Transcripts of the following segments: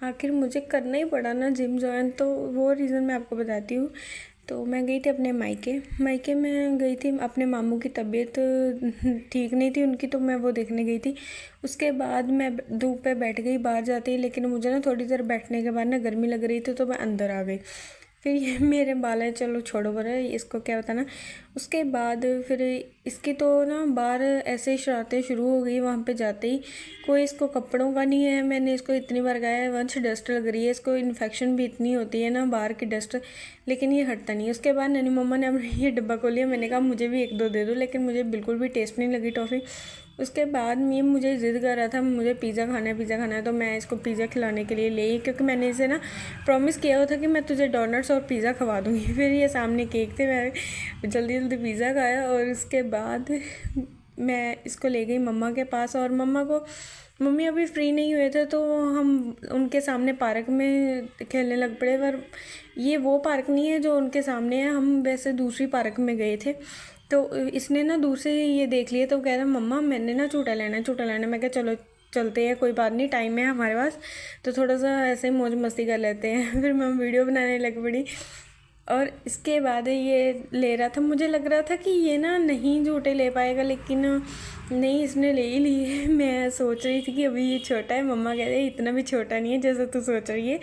आखिर मुझे करना ही पड़ा ना जिम जॉइन, तो वो रीज़न मैं आपको बताती हूँ। तो मैं गई थी अपने मायके मायके में गई थी, अपने मामू की तबीयत ठीक नहीं थी उनकी, तो मैं वो देखने गई थी। उसके बाद मैं धूप पे बैठ गई बाहर जाते ही, लेकिन मुझे ना थोड़ी देर बैठने के बाद ना गर्मी लग रही थी, तो मैं अंदर आ गई। फिर ये मेरे बाल है, चलो छोड़ो बरा, इसको क्या बताना। उसके बाद फिर इसकी तो ना बाहर ऐसे ही शरारतें शुरू हो गई वहाँ पे जाते ही। कोई इसको कपड़ों का नहीं है, मैंने इसको इतनी बार कहा है, वंश डस्ट लग रही है, इसको इन्फेक्शन भी इतनी होती है ना बाहर की डस्ट, लेकिन ये हटता नहीं है। उसके बाद ननी मम्मा ने अपने ये डब्बा खोलिया, मैंने कहा मुझे भी एक दो दे दो, लेकिन मुझे बिल्कुल भी टेस्ट नहीं लगी टॉफ़ी। उसके बाद मीम मुझे ज़िद कर रहा था, मुझे पिज़्ज़ा खाना है, तो मैं इसको पिज़्ज़ा खिलाने के लिए ले आई, क्योंकि मैंने इसे ना प्रॉमिस किया हुआ था कि मैं तुझे डोनट्स और पिज़्ज़ा खवा दूँगी। फिर ये सामने केक थे, मैं जल्दी जल्दी पिज़्ज़ा खाया, और उसके बाद मैं इसको ले गई मम्मा के पास। और मम्मी अभी फ्री नहीं हुए थे, तो हम उनके सामने पार्क में खेलने लग पड़े। पर ये वो पार्क नहीं है जो उनके सामने है, हम वैसे दूसरी पार्क में गए थे। तो इसने ना दूर से ये देख लिया, तो कह रहा मम्मा मैंने ना झूटा लेना है, झूटा लेना है। मैं कहा चलो चलते हैं, कोई बात नहीं, टाइम है हमारे पास, तो थोड़ा सा ऐसे मौज मस्ती कर लेते हैं। फिर मैं वीडियो बनाने लग पड़ी। और इसके बाद ये ले रहा था, मुझे लग रहा था कि ये ना नहीं झूठे ले पाएगा, लेकिन नहीं, इसने ले ही लिए। मैं सोच रही थी कि अभी ये छोटा है, मम्मा कह रहे इतना भी छोटा नहीं है जैसा तू सोच रही है,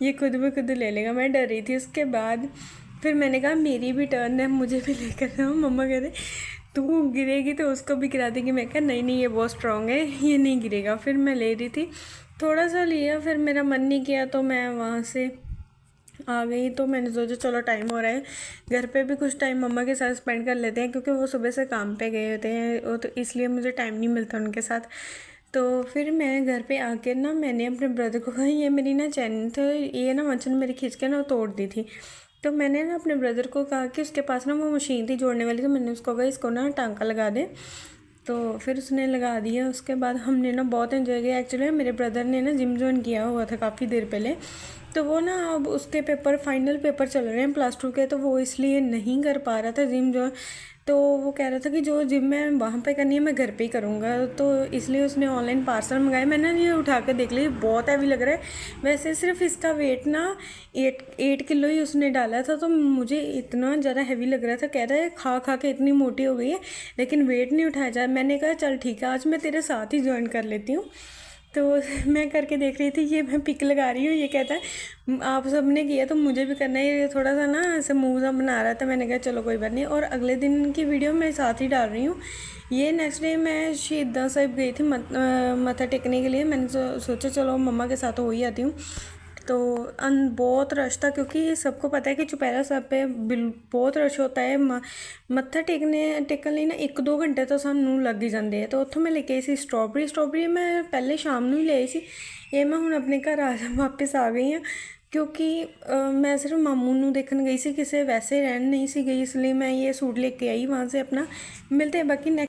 ये खुद ब खुद ले लेगा। मैं डर रही थी। उसके बाद फिर मैंने कहा मेरी भी टर्न है, मुझे भी लेकर जाओ। मम्मा कह रहे तू गिरेगी तो उसको भी गिरा देगी। मैं कहा नहीं नहीं, ये बहुत स्ट्रॉन्ग है, ये नहीं गिरेगा। फिर मैं ले रही थी, थोड़ा सा लिया, फिर मेरा मन नहीं किया, तो मैं वहाँ से आ गई। तो मैंने सोचा चलो टाइम हो रहा है, घर पे भी कुछ टाइम मम्मा के साथ स्पेंड कर लेते हैं, क्योंकि वो सुबह से काम पे गए होते हैं, वो तो इसलिए मुझे टाइम नहीं मिलता उनके साथ। तो फिर मैं घर पे आके ना मैंने अपने ब्रदर को कहा ये मेरी ना चैन तो ये ना वंचन मेरी खींच के ना तोड़ दी थी। तो मैंने ना अपने ब्रदर को कहा कि उसके पास ना वो मशीन थी जोड़ने वाली, तो मैंने उसको कहा इसको ना टांका लगा दे। तो फिर उसने लगा दिया। उसके बाद हमने ना बहुत एंजॉय किया। एक्चुअली मेरे ब्रदर ने ना जिम जॉइन किया हुआ था काफ़ी देर पहले, तो वो ना अब उसके पेपर फाइनल पेपर चल रहे हैं +2 के, तो वो इसलिए नहीं कर पा रहा था जिम जॉइन। तो वो कह रहा था कि जो जिम में वहाँ पे करनी है मैं घर पे ही करूँगा, तो इसलिए उसने ऑनलाइन पार्सल मंगाए। मैंने ये उठा कर देख लिया, बहुत हैवी लग रहा है। वैसे सिर्फ इसका वेट ना 8 किलो ही उसने डाला था, तो मुझे इतना ज़्यादा हैवी लग रहा था। कह रहा है खा खा के इतनी मोटी हो गई है, लेकिन वेट नहीं उठाया जा। मैंने कहा चल ठीक है, आज मैं तेरे साथ ही ज्वाइन कर लेती हूँ। तो मैं करके देख रही थी, ये मैं पिक लगा रही हूँ, ये कहता है आप सब ने किया तो मुझे भी करना है। ये थोड़ा सा ना ऐसे मुँह सा बना रहा था, मैंने कहा चलो कोई बात नहीं। और अगले दिन की वीडियो मैं साथ ही डाल रही हूँ। ये नेक्स्ट डे मैं शहीदा साहिब गई थी मत्था टेकने के लिए। मैंने सोचा चलो मम्मा के साथ हो ही आती हूँ। तो बहुत रश था, क्योंकि सबको पता है कि चुपहरा साहब पे बहुत रश होता है। मत्था टेकन ਲਈ ना 1-2 घंटे तो सानू लग ही जाते हैं। तो ਉੱਥੋਂ मैं लेके आई सी स्ट्रॉबेरी मैं पहले शाम ਨੂੰ ही ले आई सी। ये मैं ਹੁਣ अपने घर वापस आ गई हाँ, क्योंकि मैं सिर्फ मामू ਨੂੰ देखने गई सी, किसी वैसे रहन नहीं सी गई, इसलिए मैं ये सूट लेके आई वहाँ से अपना। मिलते हैं बाकी नेक्स्ट